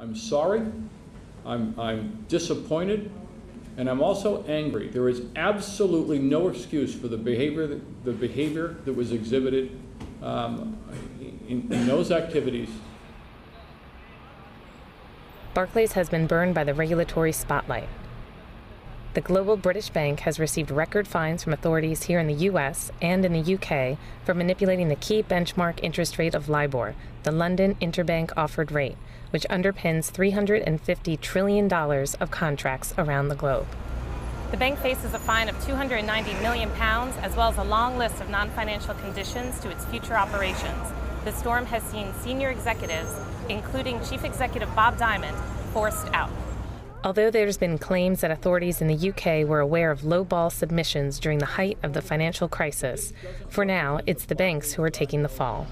I'm sorry, I'm disappointed, and I'm also angry. There is absolutely no excuse for the behavior that was exhibited in those activities. Barclays has been burned by the regulatory spotlight. The global British bank has received record fines from authorities here in the U.S. and in the UK for manipulating the key benchmark interest rate of Libor, the London Interbank Offered Rate, which underpins $350 trillion of contracts around the globe. The bank faces a fine of £290 million, as well as a long list of non-financial conditions to its future operations. The storm has seen senior executives, including Chief Executive Bob Diamond, forced out. Although there's been claims that authorities in the UK were aware of low-ball submissions during the height of the financial crisis, for now, it's the banks who are taking the fall.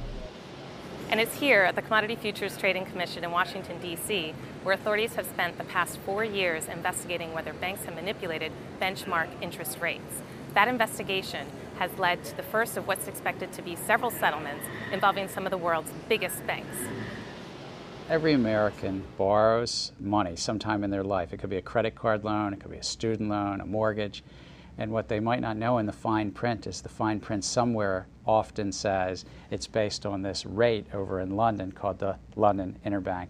And it's here at the Commodity Futures Trading Commission in Washington, D.C., where authorities have spent the past 4 years investigating whether banks have manipulated benchmark interest rates. That investigation has led to the first of what's expected to be several settlements involving some of the world's biggest banks. Every American borrows money sometime in their life. It could be a credit card loan, it could be a student loan, a mortgage. And what they might not know in the fine print is the fine print somewhere often says it's based on this rate over in London called the London Interbank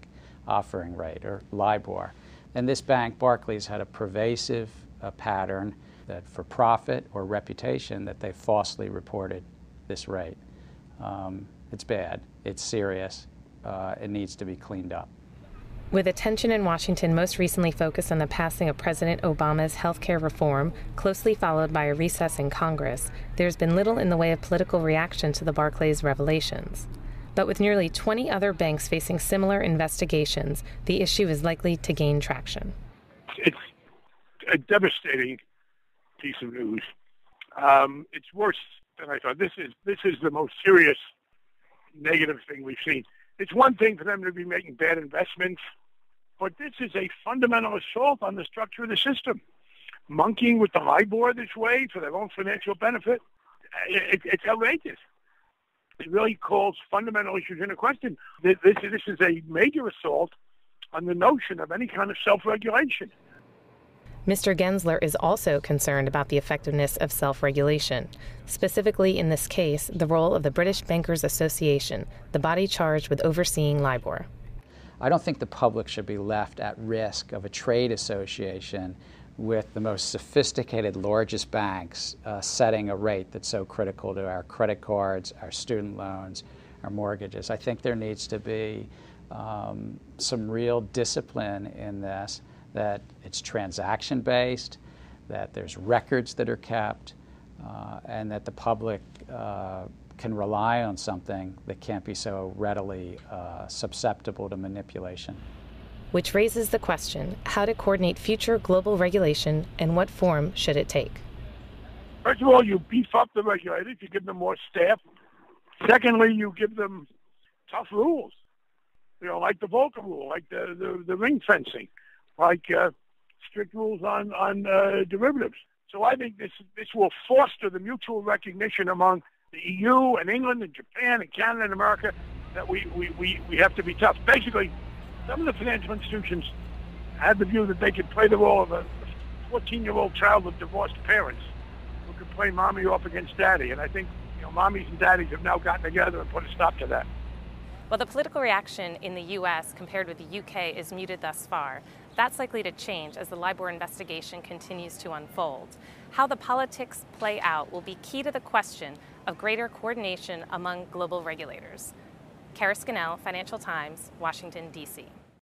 Offering Rate, or Libor. And this bank, Barclays, had a pervasive pattern that for profit or reputation that they falsely reported this rate. It's bad, it's serious. It needs to be cleaned up. With attention in Washington most recently focused on the passing of President Obama's health care reform, closely followed by a recess in Congress, there's been little in the way of political reaction to the Barclays revelations. But with nearly 20 other banks facing similar investigations, the issue is likely to gain traction. It's a devastating piece of news. It's worse than I thought. This is the most serious negative thing we've seen. It's one thing for them to be making bad investments, but this is a fundamental assault on the structure of the system. Monkeying with the Libor this way for their own financial benefit, it's outrageous. It really calls fundamental issues into question. This is a major assault on the notion of any kind of self-regulation. Mr. Gensler is also concerned about the effectiveness of self-regulation, specifically in this case, the role of the British Bankers Association, the body charged with overseeing Libor. I don't think the public should be left at risk of a trade association with the most sophisticated, largest banks setting a rate that's so critical to our credit cards, our student loans, our mortgages. I think there needs to be some real discipline in this, that it's transaction-based, that there's records that are kept, and that the public can rely on something that can't be so readily susceptible to manipulation. Which raises the question, how to coordinate future global regulation and what form should it take? First of all, you beef up the regulators, you give them more staff. Secondly, you give them tough rules, like the Volcker rule, like the ring fencing, like strict rules on derivatives. So I think this will foster the mutual recognition among the EU and England and Japan and Canada and America that we have to be tough. Basically, some of the financial institutions had the view that they could play the role of a 14-year-old child of divorced parents who could play mommy off against daddy. And I think mommies and daddies have now gotten together and put a stop to that. While the political reaction in the U.S. compared with the UK is muted thus far, that's likely to change as the Libor investigation continues to unfold. How the politics play out will be key to the question of greater coordination among global regulators. Scannell, Financial Times, Washington, D.C.